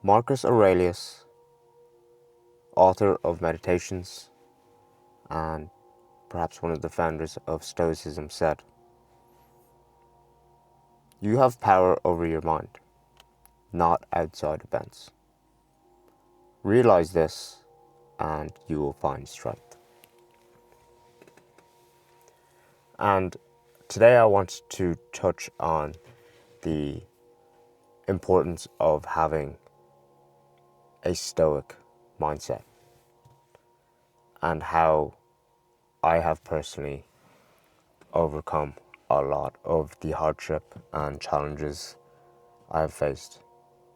Marcus Aurelius, author of Meditations and perhaps one of the founders of Stoicism, said, "You have power over your mind, not outside events. Realize this and you will find strength." And today I want to touch on the importance of having a stoic mindset and how I have personally overcome a lot of the hardship and challenges I have faced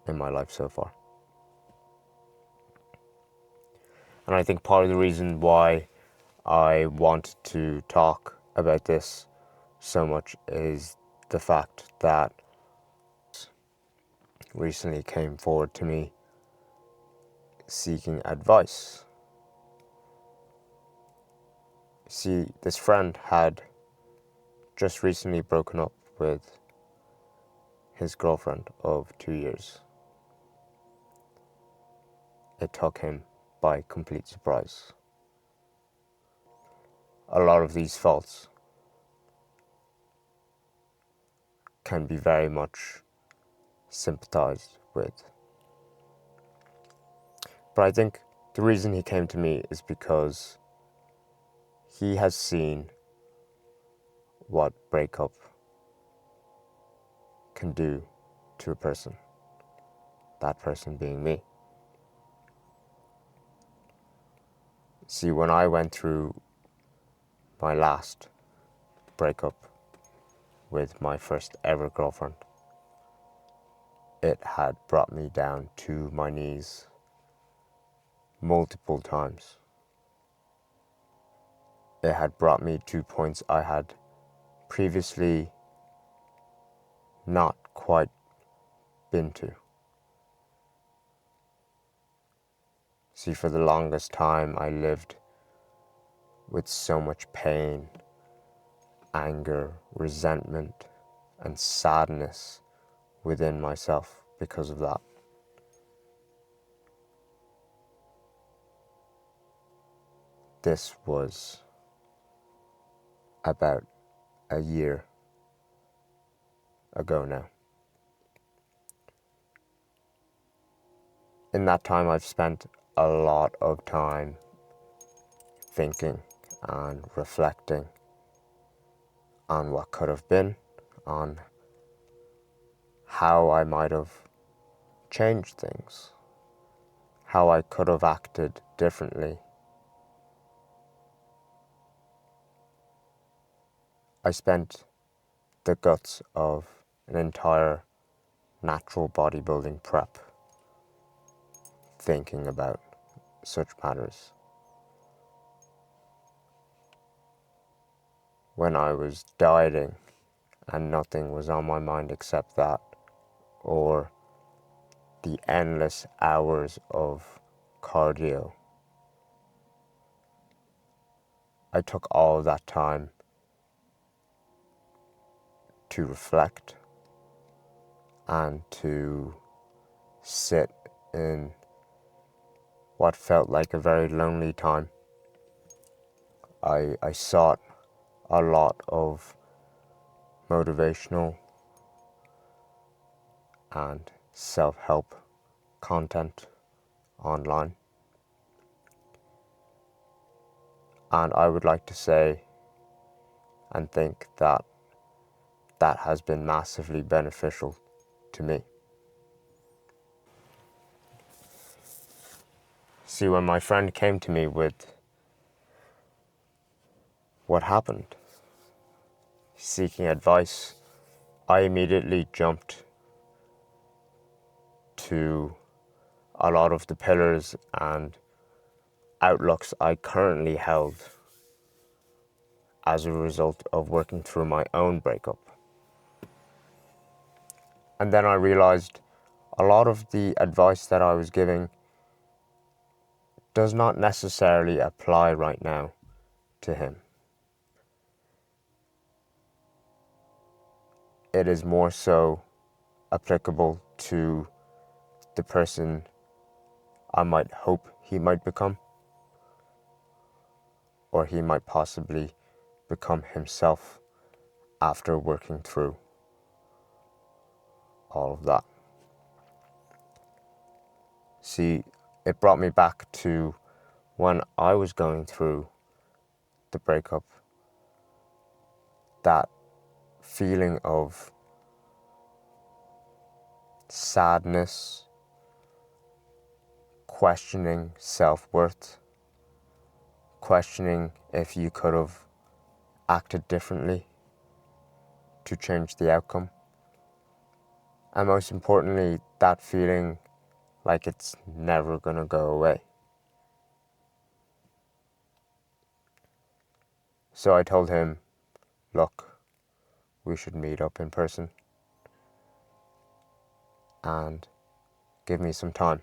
in my life so far. And I think part of the reason why I want to talk about this so much is the fact that recently came forward to me seeking advice. See, this friend had just recently broken up with his girlfriend of 2 years. It took him by complete surprise. A lot of these faults can be very much sympathized with. But I think the reason he came to me is because he has seen what breakup can do to a person, that person being me. See, when I went through my last breakup with my first ever girlfriend, it had brought me down to my knees multiple times. It had brought me to points I had previously not quite been to. See, for the longest time I lived with so much pain, anger, resentment, and sadness within myself because of that. This was about a year ago now. In that time, I've spent a lot of time thinking and reflecting on what could have been, on how I might have changed things, how I could have acted differently. I spent the guts of an entire natural bodybuilding prep thinking about such matters. When I was dieting and nothing was on my mind except that, or the endless hours of cardio, I took all of that time to reflect and to sit in what felt like a very lonely time. I sought a lot of motivational and self-help content online. And I would like to say and think that that has been massively beneficial to me. See, when my friend came to me with what happened, seeking advice, I immediately jumped to a lot of the pillars and outlooks I currently held as a result of working through my own breakup. And then I realized a lot of the advice that I was giving does not necessarily apply right now to him. It is more so applicable to the person I might hope he might become, or he might possibly become himself after working through all of that. See, it brought me back to when I was going through the breakup, that feeling of sadness, questioning self-worth, questioning if you could have acted differently to change the outcome. And most importantly, that feeling like it's never gonna go away. So I told him, look, we should meet up in person and give me some time.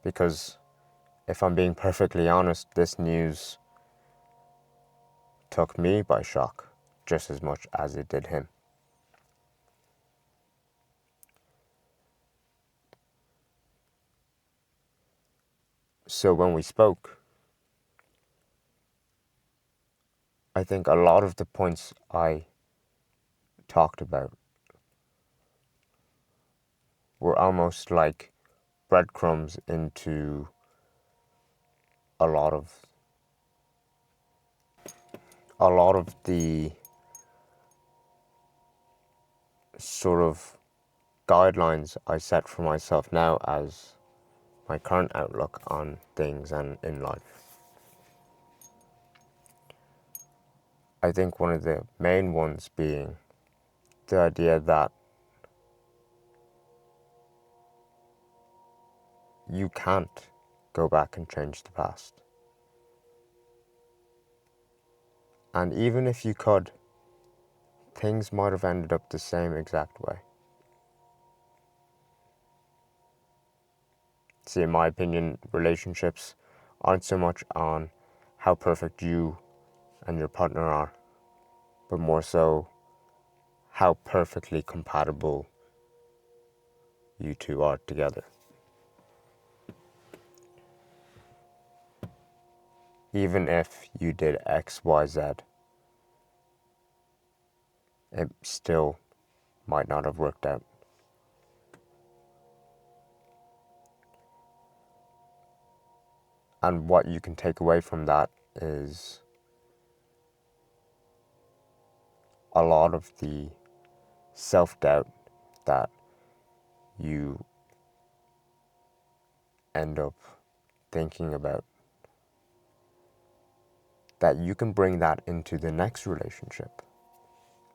Because if I'm being perfectly honest, this news took me by shock just as much as it did him. So when we spoke, I think a lot of the points I talked about were almost like breadcrumbs into a lot of the sort of guidelines I set for myself now as my current outlook on things and in life. I think one of the main ones being the idea that you can't go back and change the past. And even if you could, things might have ended up the same exact way. See, in my opinion, relationships aren't so much on how perfect you and your partner are, but more so how perfectly compatible you two are together. Even if you did X, Y, Z, it still might not have worked out. And what you can take away from that is a lot of the self-doubt that you end up thinking about, that you can bring that into the next relationship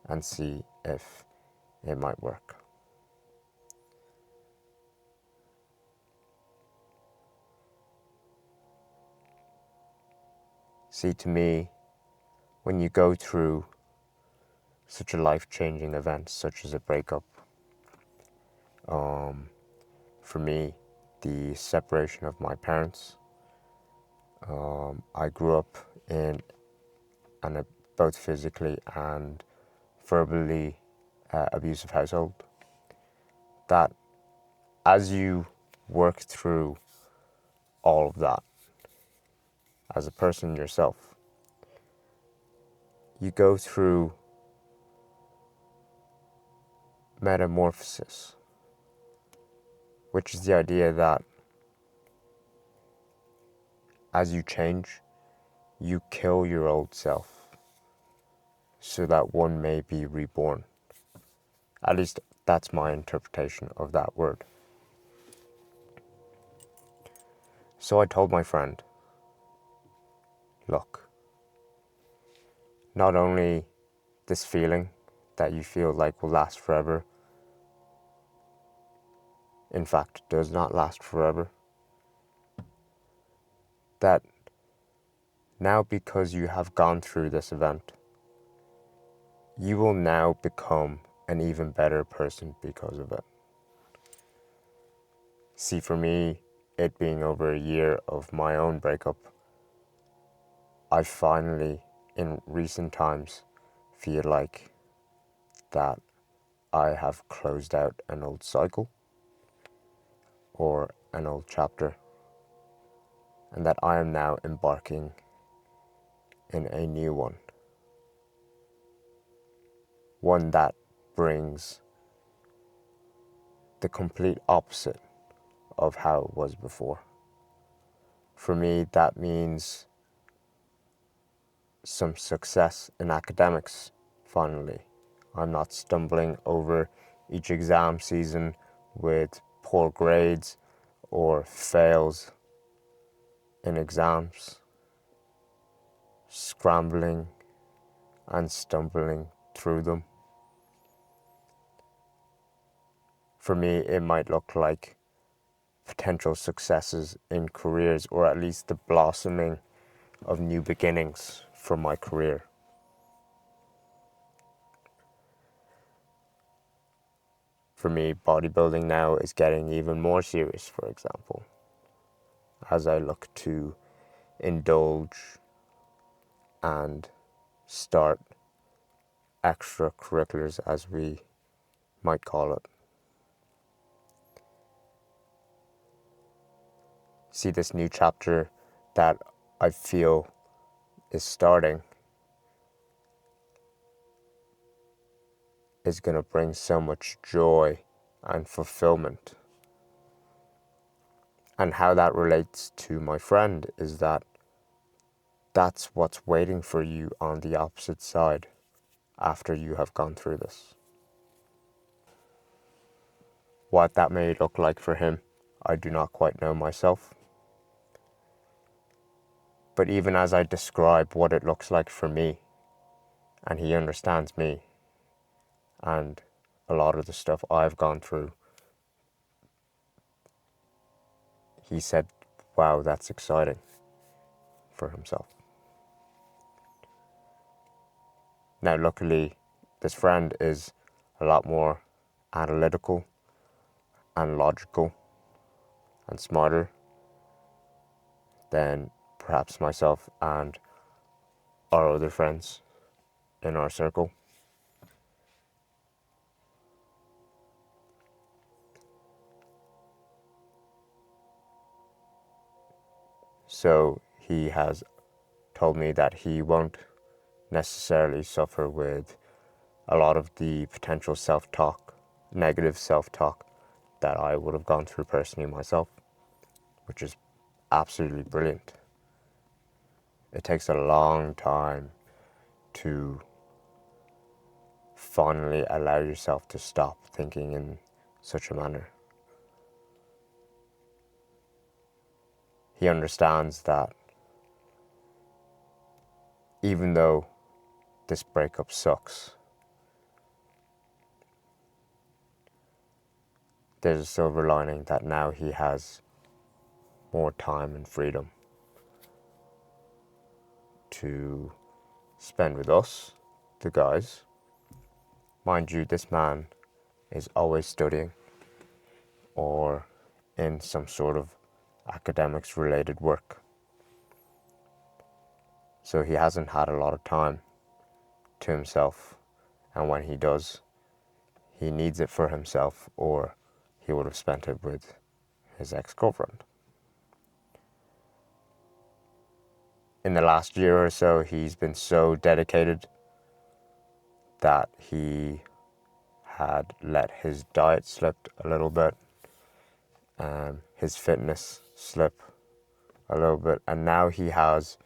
and see if it might work. See, to me, when you go through such a life-changing event, such as a breakup, for me, the separation of my parents, I grew up in a both physically and verbally abusive household, that as you work through all of that as a person yourself, you go through metamorphosis, which is the idea that as you change, you kill your old self so that one may be reborn. At least that's my interpretation of that word. So I told my friend, look, not only this feeling that you feel like will last forever, in fact does not last forever, that now because you have gone through this event, you will now become an even better person because of it. See, for me, it being over a year of my own breakup, I finally, in recent times, feel like that I have closed out an old cycle. or an old chapter, and that I am now embarking in a new one. One that brings the complete opposite of how it was before. For me, that means some success in academics, finally. I'm not stumbling over each exam season with poor grades or fails in exams, scrambling and stumbling through them. For me, it might look like potential successes in careers, or at least the blossoming of new beginnings for my career. For me, bodybuilding now is getting even more serious, for example, as I look to indulge and start extracurriculars, as we might call it. See, this new chapter that I feel is starting is going to bring so much joy and fulfillment. And how that relates to my friend is that that's what's waiting for you on the opposite side after you have gone through this. What that may look like for him, I do not quite know myself. But even as I describe what it looks like for me, and he understands me and a lot of the stuff I've gone through, he said, wow, that's exciting for himself. Now, luckily, this friend is a lot more analytical and logical and smarter than perhaps myself and our other friends in our circle. So he has told me that he won't necessarily suffer with a lot of the potential self-talk, negative self-talk that I would have gone through personally myself, which is absolutely brilliant. It takes a long time to finally allow yourself to stop thinking in such a manner. He understands that even though this breakup sucks, there's a silver lining that now he has more time and freedom to spend with us, the guys. Mind you, this man is always studying or in some sort of academics related work. So he hasn't had a lot of time to himself, and when he does, he needs it for himself, or he would have spent it with his ex-girlfriend. In the last year or so, he's been so dedicated that he had let his diet slip a little bit, his fitness slip a little bit, and now he has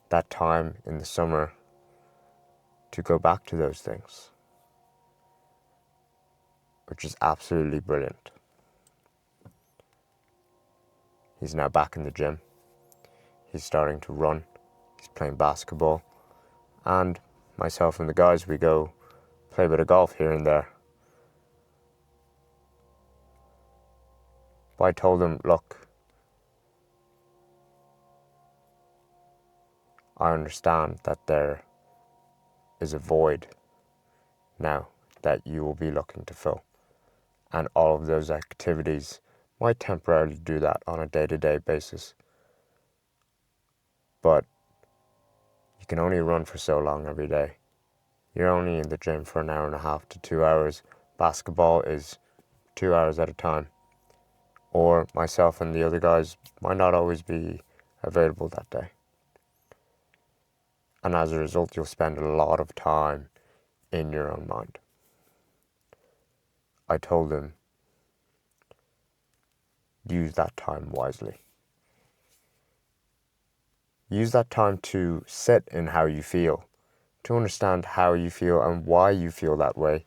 that time in the summer to go back to those things, which is absolutely brilliant. He's now back in the gym. He's starting to run. He's playing basketball. And myself and the guys, we go play a bit of golf here and there. But I told him, look, I understand that there is a void now that you will be looking to fill. And all of those activities might temporarily do that on a day-to-day basis. But you can only run for so long every day. You're only in the gym for an hour and a half to 2 hours. Basketball is 2 hours at a time, or myself and the other guys might not always be available that day. And as a result, you'll spend a lot of time in your own mind. I told him, use that time wisely. Use that time to sit in how you feel, to understand how you feel and why you feel that way,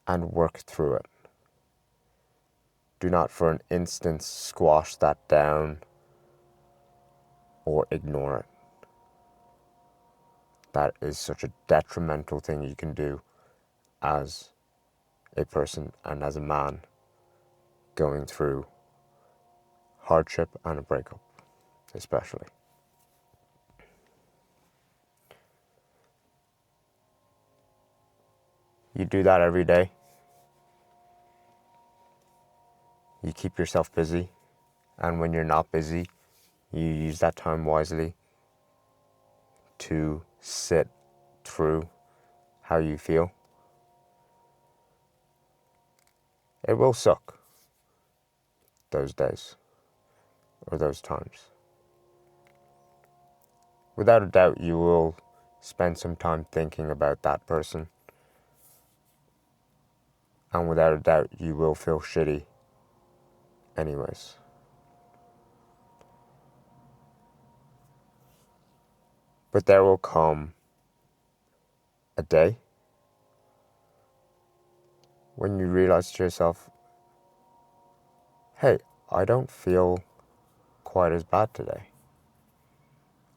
and work through it. Do not for an instant squash that down or ignore it. That is such a detrimental thing you can do as a person and as a man going through hardship and a breakup, especially. You do that every day. You keep yourself busy, and when you're not busy, you use that time wisely to sit through how you feel. It will suck those days or those times. Without a doubt, you will spend some time thinking about that person, and without a doubt, you will feel shitty anyways. But there will come a day when you realize to yourself, hey, I don't feel quite as bad today.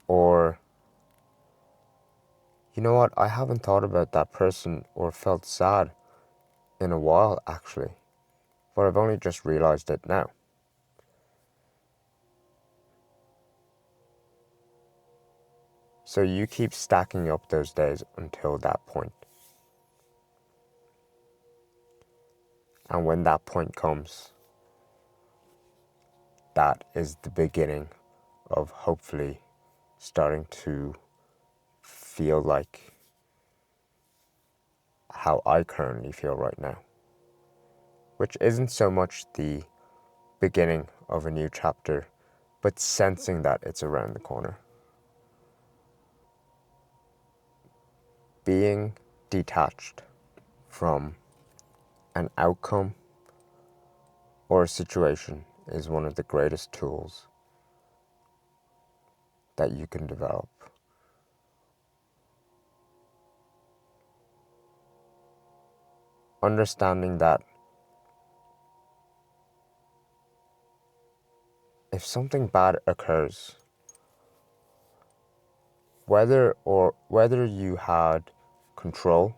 Or, you know what, I haven't thought about that person or felt sad in a while actually, but I've only just realized it now. So you keep stacking up those days until that point. And when that point comes, that is the beginning of hopefully starting to feel like how I currently feel right now. Which isn't so much the beginning of a new chapter, but sensing that it's around the corner. Being detached from an outcome or a situation is one of the greatest tools that you can develop. Understanding that if something bad occurs, whether you had control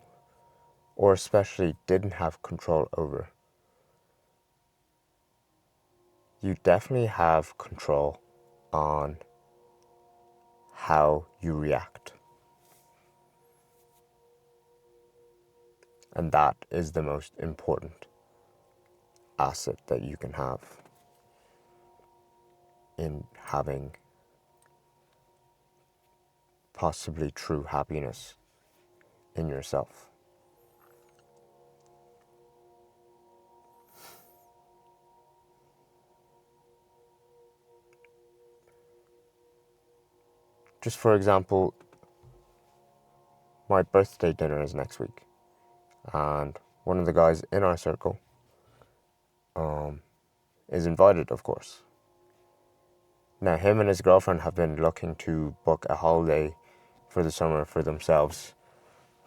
or especially didn't have control over, you definitely have control on how you react. And that is the most important asset that you can have in having possibly true happiness in yourself. Just for example, my birthday dinner is next week, and one of the guys in our circle is invited, of course. Now, him and his girlfriend have been looking to book a holiday for the summer for themselves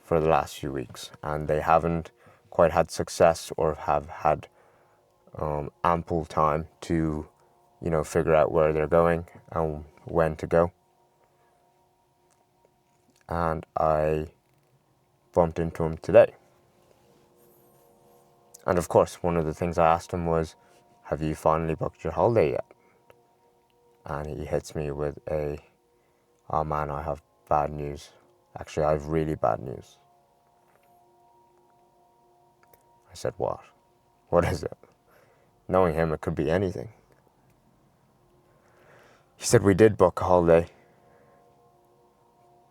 for the last few weeks, and they haven't quite had success or have had ample time to, figure out where they're going and when to go. And I bumped into him today. And of course, one of the things I asked him was, have you finally booked your holiday yet? And he hits me with oh man, I have bad news. Actually, I have really bad news. I said, what? What is it? Knowing him, it could be anything. He said, we did book a holiday,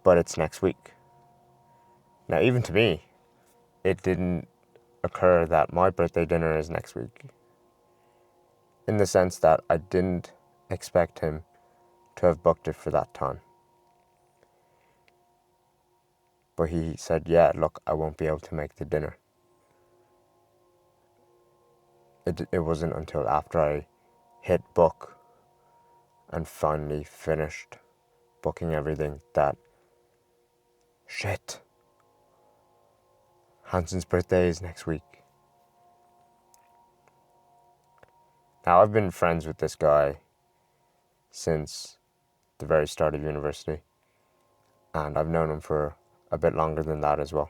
but it's next week. Now, even to me, it didn't occur that my birthday dinner is next week, in the sense that I didn't expect him to have booked it for that time. But he said, yeah, look, I won't be able to make the dinner. It wasn't until after I hit book and finally finished booking everything that, shit, Hanson's birthday is next week. Now, I've been friends with this guy since the very start of university, and I've known him for a bit longer than that as well.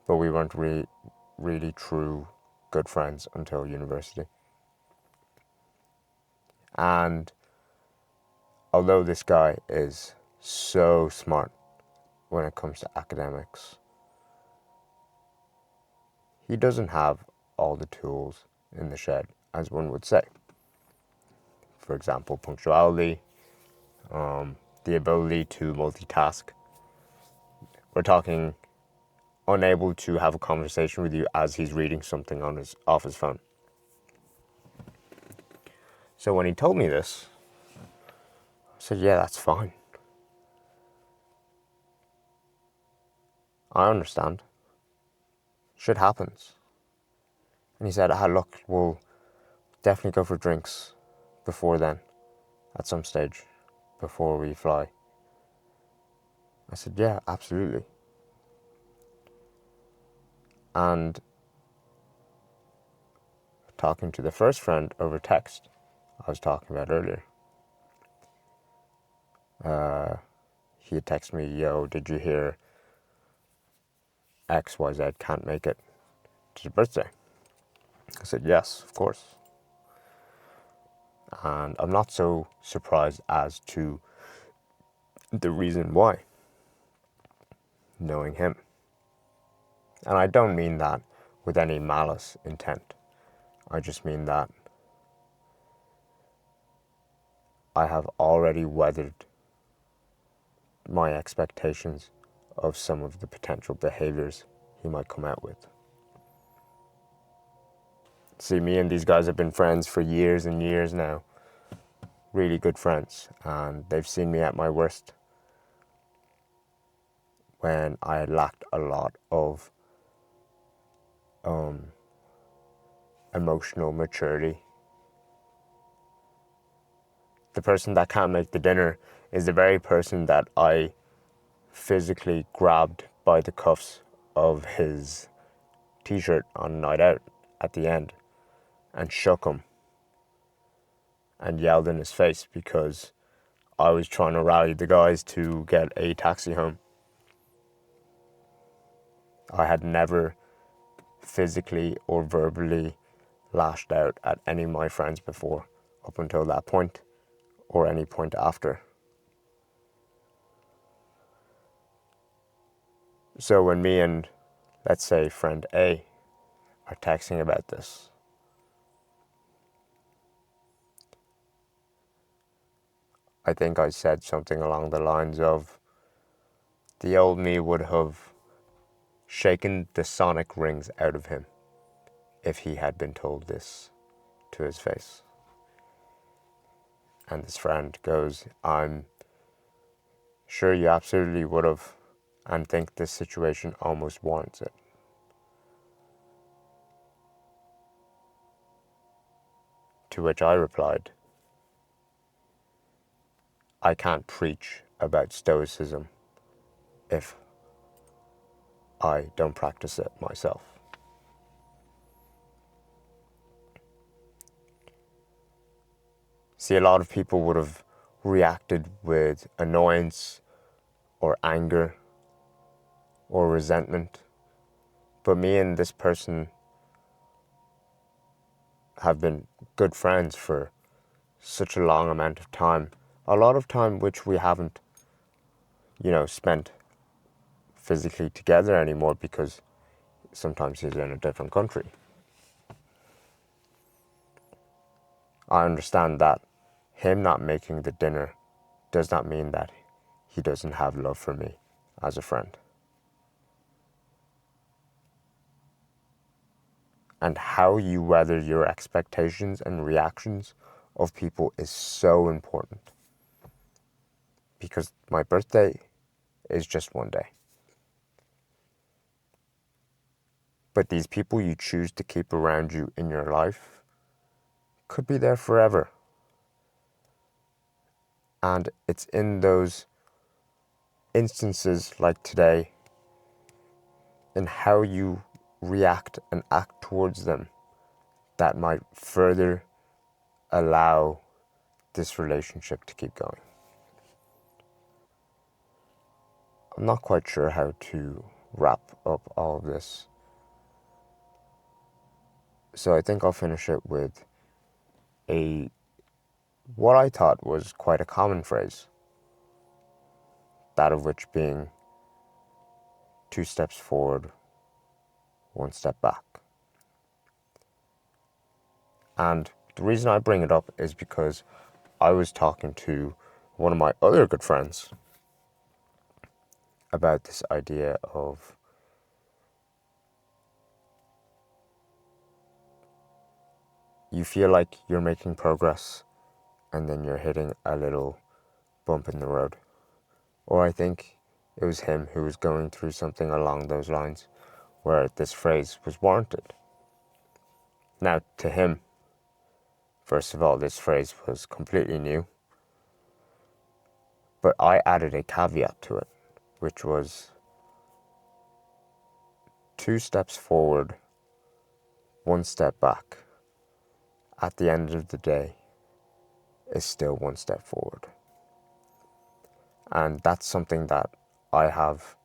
But we weren't really true good friends until university. And although this guy is so smart when it comes to academics, he doesn't have all the tools in the shed, as one would say. For example, punctuality, the ability to multitask. We're talking unable to have a conversation with you as he's reading something off his phone. So when he told me this, I said, yeah, that's fine. I understand. Shit happens. And he said, look, we'll definitely go for drinks before then, at some stage, before we fly. I said, yeah, absolutely. And talking to the first friend over text I was talking about earlier, he had texted me, yo, did you hear XYZ can't make it to the birthday? I said, yes, of course. And I'm not so surprised as to the reason why, knowing him. And I don't mean that with any malice intent. I just mean that I have already weathered my expectations of some of the potential behaviors he might come out with. See, me and these guys have been friends for years and years now. Really good friends. And they've seen me at my worst when I lacked a lot of emotional maturity. The person that can't make the dinner is the very person that I physically grabbed by the cuffs of his t-shirt on a night out at the end and shook him and yelled in his face because I was trying to rally the guys to get a taxi home. I had never physically or verbally lashed out at any of my friends before, up until that point, or any point after. So when me and, let's say, friend A are texting about this, I think I said something along the lines of, the old me would have shaken the sonic rings out of him if he had been told this to his face. And this friend goes, I'm sure you absolutely would have, and think this situation almost warrants it. To which I replied, I can't preach about Stoicism if I don't practice it myself. See, a lot of people would have reacted with annoyance or anger or resentment. But me and this person have been good friends for such a long amount of time. A lot of time which we haven't, spent physically together anymore because sometimes he's in a different country. I understand that him not making the dinner does not mean that he doesn't have love for me as a friend. And how you weather your expectations and reactions of people is so important. Because my birthday is just one day. But these people you choose to keep around you in your life could be there forever. And it's in those instances like today, in how you react and act towards them, that might further allow this relationship to keep going. I'm not quite sure how to wrap up all of this. So I think I'll finish it with what I thought was quite a common phrase. That of which being 2 steps forward, 1 step back. And the reason I bring it up is because I was talking to one of my other good friends about this idea of you feel like you're making progress and then you're hitting a little bump in the road. Or I think it was him who was going through something along those lines where this phrase was warranted. Now, to him, first of all, this phrase was completely new, but I added a caveat to it, which was 2 steps forward, 1 step back. At the end of the day, is still 1 step forward. And that's something that I have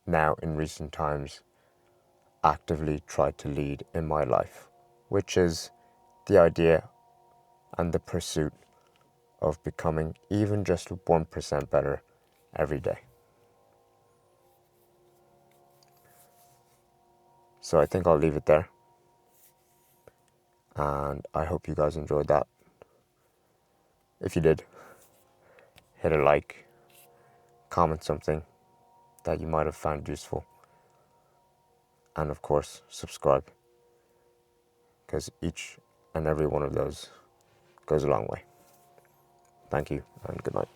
now in recent times actively tried to lead in my life, which is the idea and the pursuit of becoming even just 1% better every day. So I think I'll leave it there. And I hope you guys enjoyed that. If you did, hit a like, comment something that you might have found useful, and of course, subscribe, because each and every one of those goes a long way. Thank you, and good night.